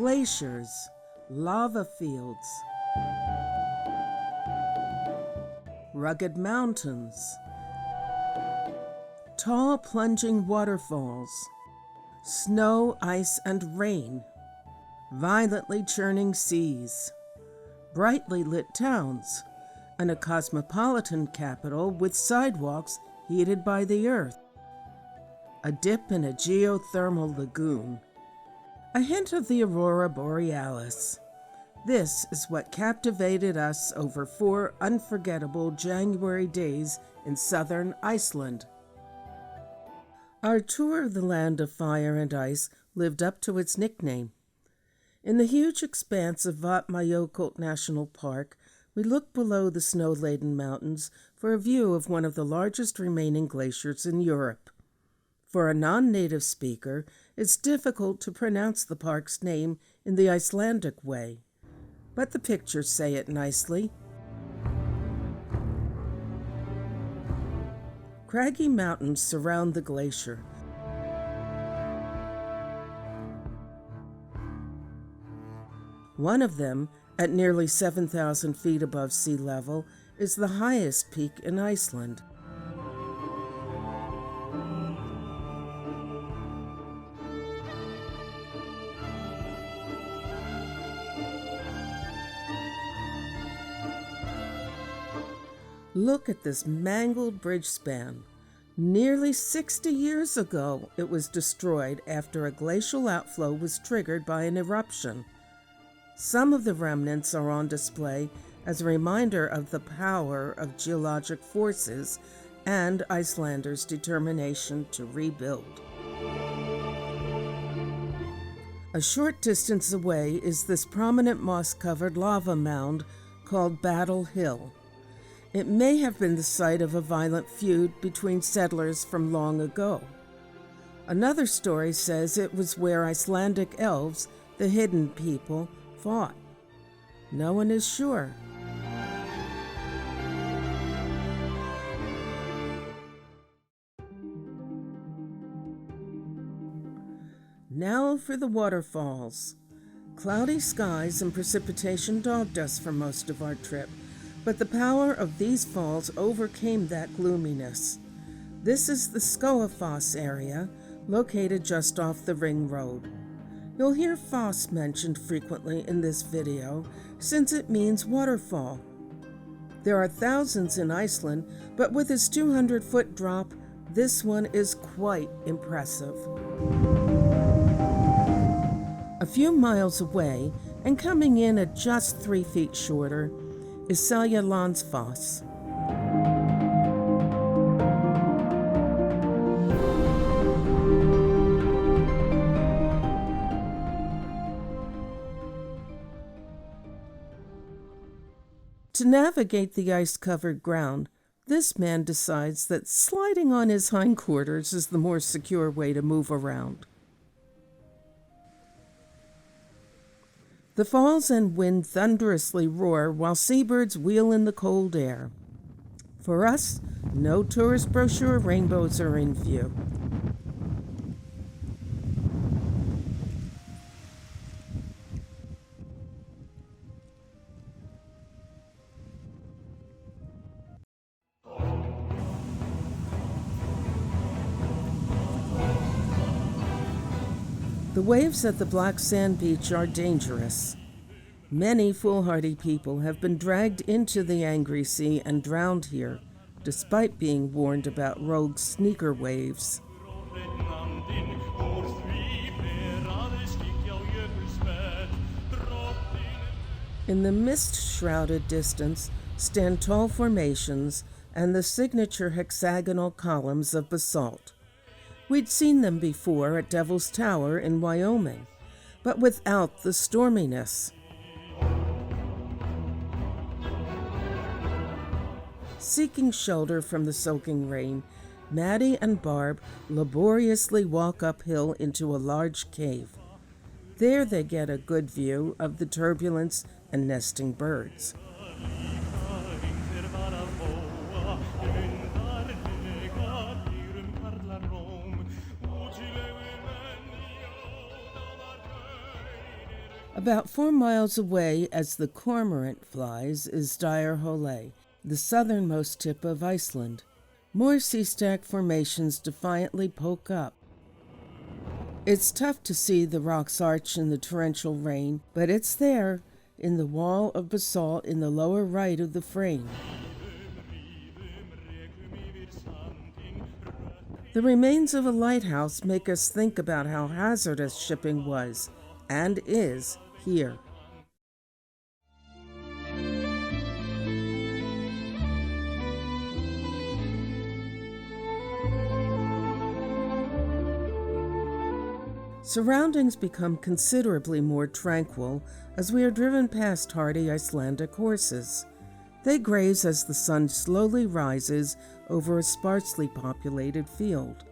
glaciers, lava fields, rugged mountains, tall plunging waterfalls, snow, ice, and rain, violently churning seas, brightly lit towns, and a cosmopolitan capital with sidewalks heated by the earth, a dip in a geothermal lagoon, a hint of the aurora borealis. This is what captivated us over 4 unforgettable January days in southern Iceland. Our tour of the land of fire and ice lived up to its nickname. In the huge expanse of Vatnajökull National Park, we look below the snow-laden mountains for a view of one of the largest remaining glaciers in Europe. For a non-native speaker, it's difficult to pronounce the park's name in the Icelandic way, but the pictures say it nicely. Craggy mountains surround the glacier. One of them, at nearly 7,000 feet above sea level, is the highest peak in Iceland. Look at this mangled bridge span. Nearly 60 years ago, it was destroyed after a glacial outflow was triggered by an eruption. Some of the remnants are on display as a reminder of the power of geologic forces and Icelanders' determination to rebuild. A short distance away is this prominent moss-covered lava mound called Battle Hill. It may have been the site of a violent feud between settlers from long ago. Another story says it was where Icelandic elves, the hidden people, fought. No one is sure. Now for the waterfalls. Cloudy skies and precipitation dogged us for most of our trip, but the power of these falls overcame that gloominess. This is the Skoafoss area, located just off the Ring Road. You'll hear Foss mentioned frequently in this video, since it means waterfall. There are thousands in Iceland, but with its 200-foot drop, this one is quite impressive. A few miles away, and coming in at just 3 feet shorter, is Seljalandsfoss. To navigate the ice-covered ground, this man decides that sliding on his hindquarters is the more secure way to move around. The falls and wind thunderously roar while seabirds wheel in the cold air. For us, no tourist brochure rainbows are in view. The waves at the black sand beach are dangerous. Many foolhardy people have been dragged into the angry sea and drowned here, despite being warned about rogue sneaker waves. In the mist-shrouded distance stand tall formations and the signature hexagonal columns of basalt. We'd seen them before at Devil's Tower in Wyoming, but without the storminess. Seeking shelter from the soaking rain, Maddie and Barb laboriously walk uphill into a large cave. There they get a good view of the turbulence and nesting birds. About 4 miles away, as the cormorant flies, is Dire Hole, the southernmost tip of Iceland. More sea-stack formations defiantly poke up. It's tough to see the rocks arch in the torrential rain, but it's there, in the wall of basalt in the lower right of the frame. The remains of a lighthouse make us think about how hazardous shipping was, and is, here. Surroundings become considerably more tranquil as we are driven past hardy Icelandic horses. They graze as the sun slowly rises over a sparsely populated field.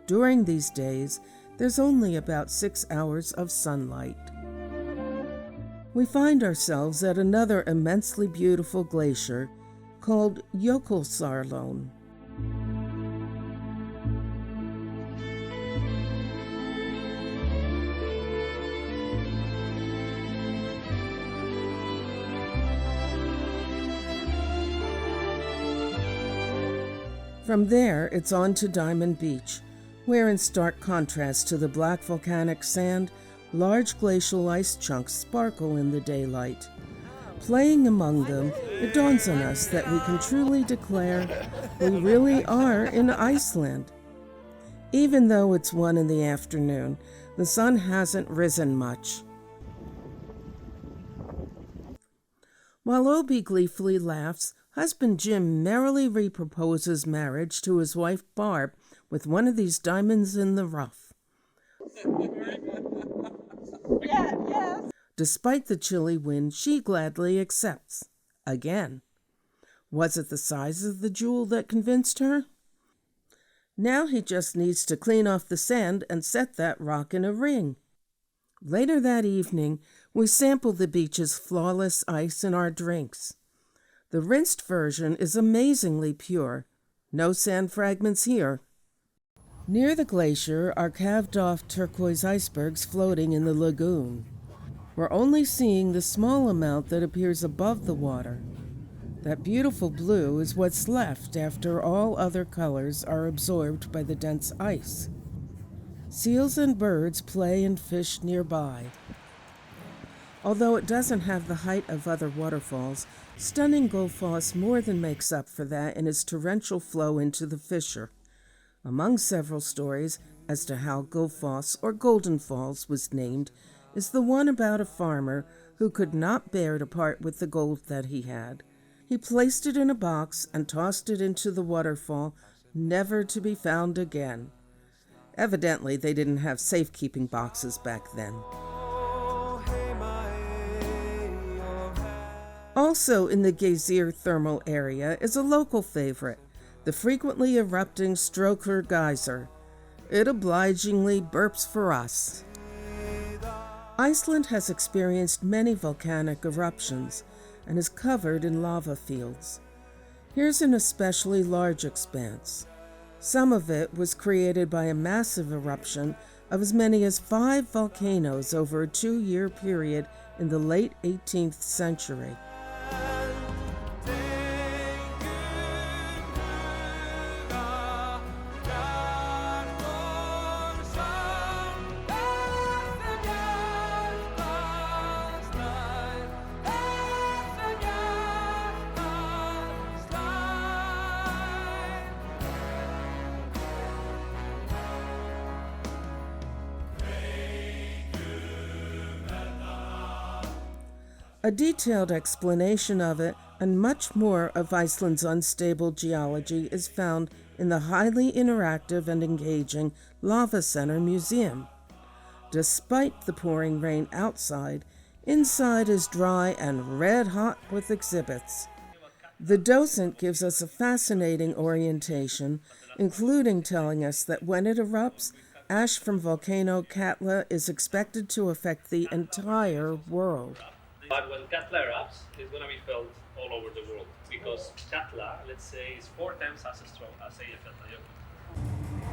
During these days, there's only about 6 hours of sunlight. We find ourselves at another immensely beautiful glacier called Jökulsárlón. From there, it's on to Diamond Beach, where in stark contrast to the black volcanic sand, large glacial ice chunks sparkle in the daylight. Playing among them, it dawns on us that we can truly declare we really are in Iceland. Even though it's 1 in the afternoon, the sun hasn't risen much. While Obi gleefully laughs, husband Jim merrily reproposes marriage to his wife Barb with one of these diamonds in the rough. Yes. Despite the chilly wind, she gladly accepts. Again. Was it the size of the jewel that convinced her? Now he just needs to clean off the sand and set that rock in a ring. Later that evening, we sample the beach's flawless ice in our drinks. The rinsed version is amazingly pure. No sand fragments here. Near the glacier are calved-off turquoise icebergs floating in the lagoon. We're only seeing the small amount that appears above the water. That beautiful blue is what's left after all other colors are absorbed by the dense ice. Seals and birds play and fish nearby. Although it doesn't have the height of other waterfalls, stunning Gullfoss more than makes up for that in its torrential flow into the fissure. Among several stories as to how Gullfoss, or Golden Falls, was named, is the one about a farmer who could not bear to part with the gold that he had. He placed it in a box and tossed it into the waterfall, never to be found again. Evidently, they didn't have safekeeping boxes back then. Also in the Geysir thermal area is a local favorite, the frequently erupting Stroker geyser. It obligingly burps for us. Iceland has experienced many volcanic eruptions and is covered in lava fields. Here's an especially large expanse. Some of it was created by a massive eruption of as many as 5 volcanoes over a 2-year period in the late 18th century. A detailed explanation of it and much more of Iceland's unstable geology is found in the highly interactive and engaging Lava Center Museum. Despite the pouring rain outside, inside is dry and red hot with exhibits. The docent gives us a fascinating orientation, including telling us that when it erupts, ash from volcano Katla is expected to affect the entire world. But when Katla erupts, it's going to be felt all over the world because Katla, let's say, is 4 times as strong as Eyjafjallajökull.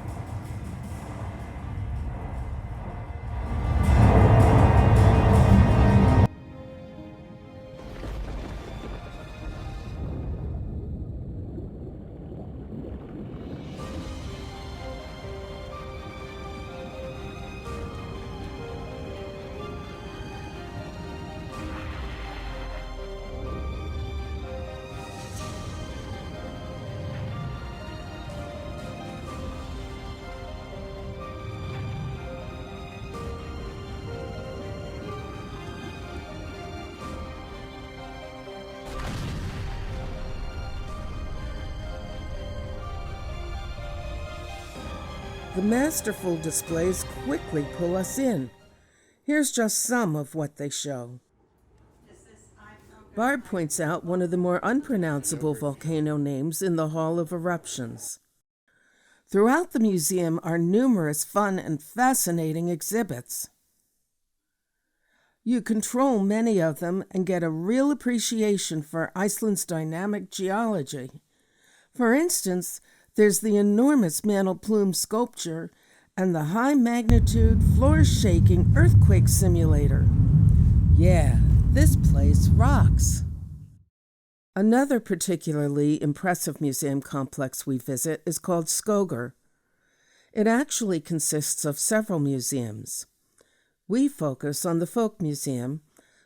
The masterful displays quickly pull us in. Here's just some of what they show. Barb points out one of the more unpronounceable volcano names in the Hall of Eruptions. Throughout the museum are numerous fun and fascinating exhibits. You control many of them and get a real appreciation for Iceland's dynamic geology. For instance, there's the enormous mantle plume sculpture and the high-magnitude, floor-shaking earthquake simulator. Yeah, this place rocks. Another particularly impressive museum complex we visit is called Skógur. It actually consists of several museums. We focus on the Folk Museum,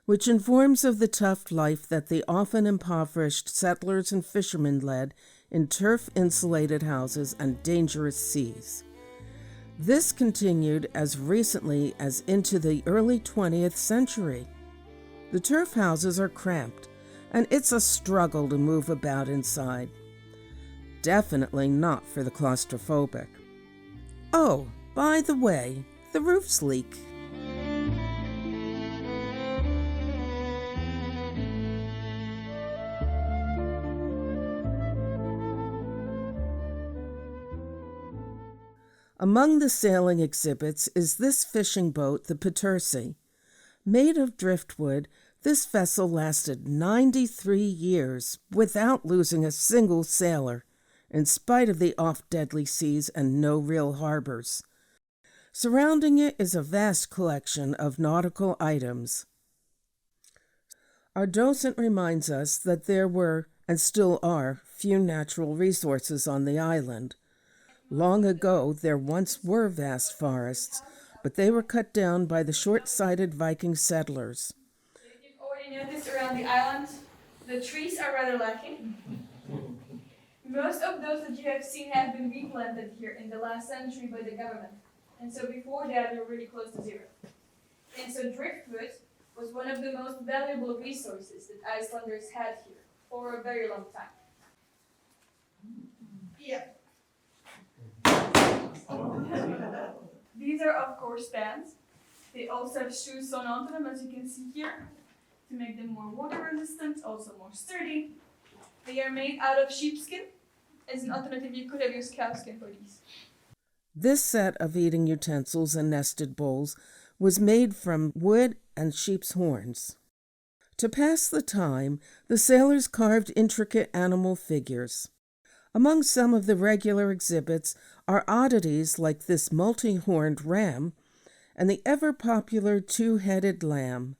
which informs of the tough life that the often impoverished settlers and fishermen led in turf-insulated houses and dangerous seas. This continued as recently as into the early 20th century. The turf houses are cramped, and it's a struggle to move about inside. Definitely not for the claustrophobic. Oh, by the way, the roofs leak. Among the sailing exhibits is this fishing boat, the Petersi. Made of driftwood, this vessel lasted 93 years without losing a single sailor, in spite of the oft-deadly seas and no real harbors. Surrounding it is a vast collection of nautical items. Our docent reminds us that there were, and still are, few natural resources on the island. Long ago, there once were vast forests, but they were cut down by the short-sighted Viking settlers. If you've already noticed around the island, the trees are rather lacking. Most of those that you have seen have been replanted here in the last century by the government, and so before that they were really close to zero. And so driftwood was one of the most valuable resources that Icelanders had here for a very long time. Yeah. These are of course bands. They also have shoes sewn onto them, as you can see here, to make them more water resistant, also more sturdy. They are made out of sheepskin. As an alternative, you could have used cowskin for these. This set of eating utensils and nested bowls was made from wood and sheep's horns. To pass the time, the sailors carved intricate animal figures. Among some of the regular exhibits are oddities like this multi-horned ram and the ever-popular two-headed lamb.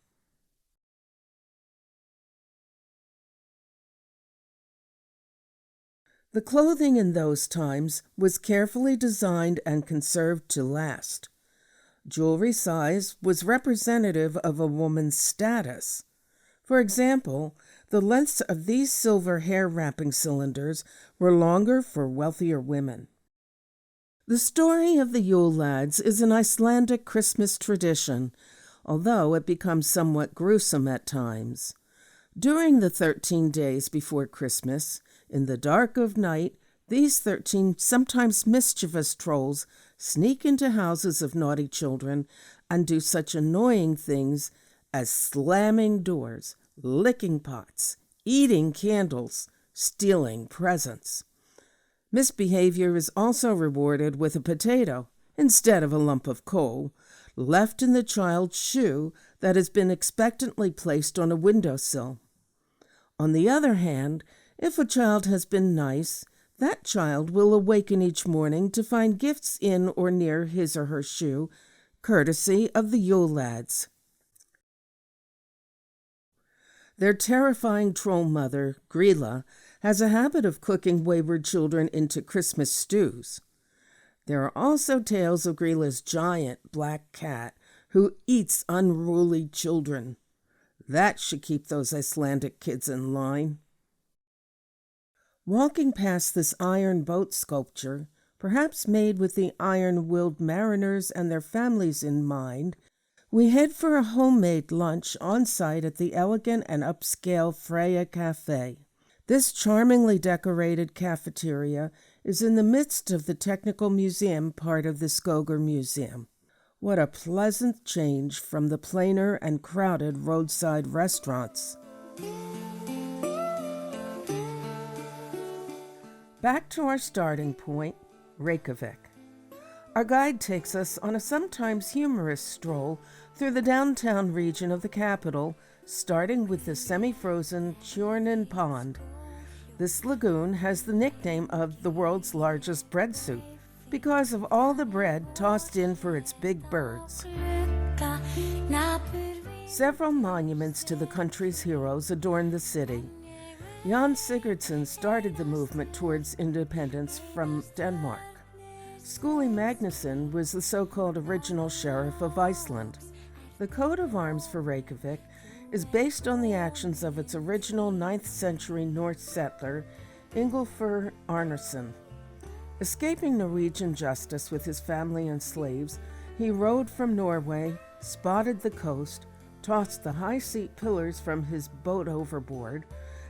The clothing in those times was carefully designed and conserved to last. Jewelry size was representative of a woman's status. For example, the lengths of these silver hair-wrapping cylinders were longer for wealthier women. The story of the Yule Lads is an Icelandic Christmas tradition, although it becomes somewhat gruesome at times. During the 13 days before Christmas, in the dark of night, these 13 sometimes mischievous trolls sneak into houses of naughty children and do such annoying things as slamming doors, licking pots, eating candles, stealing presents. Misbehavior is also rewarded with a potato instead of a lump of coal, left in the child's shoe that has been expectantly placed on a windowsill. On the other hand, if a child has been nice, that child will awaken each morning to find gifts in or near his or her shoe, courtesy of the Yule Lads. Their terrifying troll mother, Grilla, has a habit of cooking wayward children into Christmas stews. There are also tales of Grilla's giant black cat who eats unruly children. That should keep those Icelandic kids in line. Walking past this iron boat sculpture, perhaps made with the iron-willed mariners and their families in mind, we head for a homemade lunch on site at the elegant and upscale Freya Cafe. This charmingly decorated cafeteria is in the midst of the Technical Museum part of the Skoger Museum. What a pleasant change from the plainer and crowded roadside restaurants. Back to our starting point, Reykjavik. Our guide takes us on a sometimes humorous stroll through the downtown region of the capital, starting with the semi-frozen Tjornin Pond. This lagoon has the nickname of the world's largest bread soup because of all the bread tossed in for its big birds. Several monuments to the country's heroes adorn the city. Jan Sigurdsson started the movement towards independence from Denmark. Skuli Magnusson was the so-called original sheriff of Iceland. The coat of arms for Reykjavik is based on the actions of its original 9th century Norse settler, Ingolfur Arnarsson. Escaping Norwegian justice with his family and slaves, he rowed from Norway, spotted the coast, tossed the high seat pillars from his boat overboard,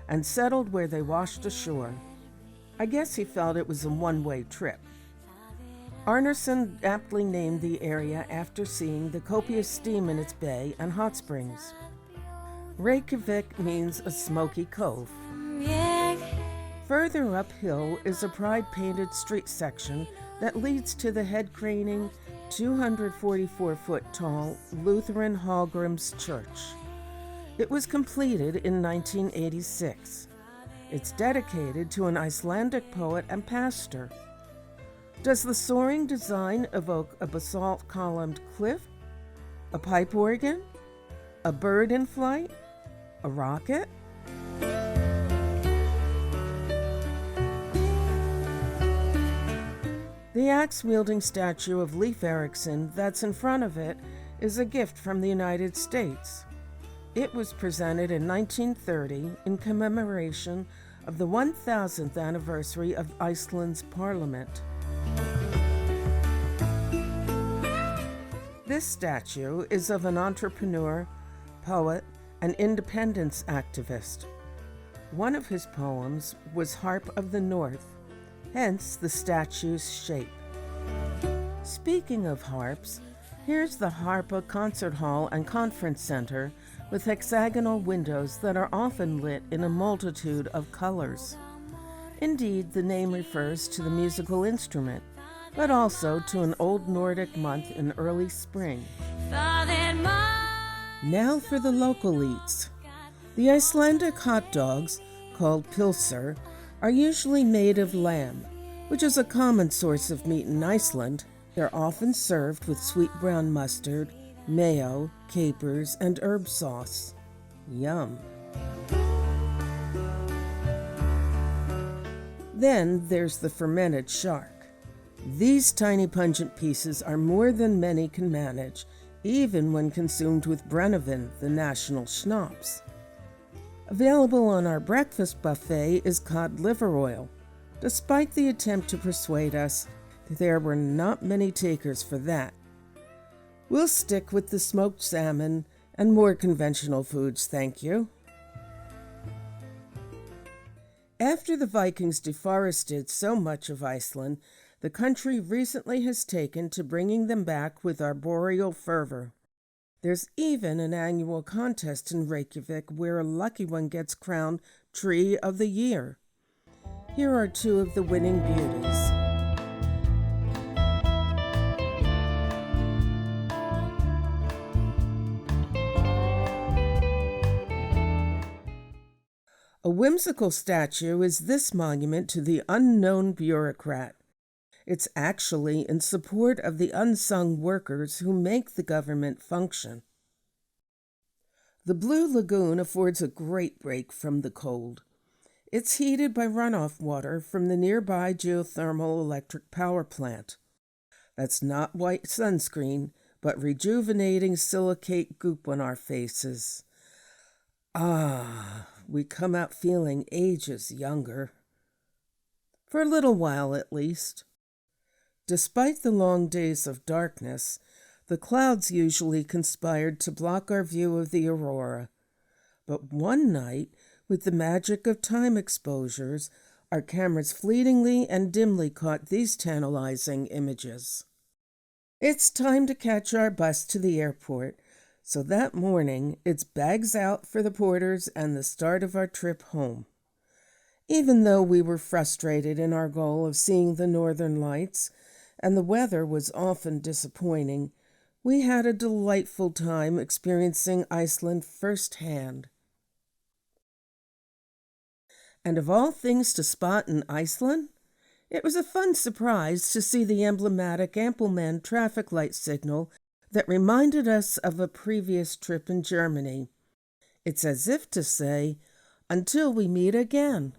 and settled where they washed ashore. I guess he felt it was a one-way trip. Arnarsson aptly named the area after seeing the copious steam in its bay and hot springs. Reykjavik means a smoky cove. Further uphill is a pride-painted street section that leads to the head-craning, 244-foot-tall Lutheran Hallgrims Church. It was completed in 1986. It's dedicated to an Icelandic poet and pastor. Does the soaring design evoke a basalt-columned cliff, a pipe organ, a bird in flight, a rocket? The axe-wielding statue of Leif Erikson that's in front of it is a gift from the United States. It was presented in 1930 in commemoration of the 1000th anniversary of Iceland's parliament. This statue is of an entrepreneur, poet, and independence activist. One of his poems was Harp of the North, hence the statue's shape. Speaking of harps, here's the Harpa Concert Hall and Conference Center with hexagonal windows that are often lit in a multitude of colors. Indeed, the name refers to the musical instrument, but also to an old Nordic month in early spring. Now for the local eats. The Icelandic hot dogs, called pilsur, are usually made of lamb, which is a common source of meat in Iceland. They're often served with sweet brown mustard, mayo, capers, and herb sauce. Yum. Then there's the fermented shark. These tiny pungent pieces are more than many can manage, even when consumed with Brennivin, the national schnapps. Available on our breakfast buffet is cod liver oil. Despite the attempt to persuade us, there were not many takers for that. We'll stick with the smoked salmon and more conventional foods, thank you. After the Vikings deforested so much of Iceland, the country recently has taken to bringing them back with arboreal fervor. There's even an annual contest in Reykjavik where a lucky one gets crowned Tree of the Year. Here are two of the winning beauties. A whimsical statue is this monument to the unknown bureaucrat. It's actually in support of the unsung workers who make the government function. The Blue Lagoon affords a great break from the cold. It's heated by runoff water from the nearby geothermal electric power plant. That's not white sunscreen, but rejuvenating silicate goop on our faces. We come out feeling ages younger. For a little while, at least. Despite the long days of darkness, the clouds usually conspired to block our view of the aurora. But one night, with the magic of time exposures, Our cameras fleetingly and dimly caught these tantalizing images. It's time to catch our bus to the airport, so that morning it's bags out for the porters and the start of our trip home. Even though we were frustrated in our goal of seeing the northern lights, and the weather was often disappointing, we had a delightful time experiencing Iceland firsthand. And of all things to spot in Iceland, it was a fun surprise to see the emblematic Ampelmann traffic light signal that reminded us of a previous trip in Germany. It's as if to say, until we meet again.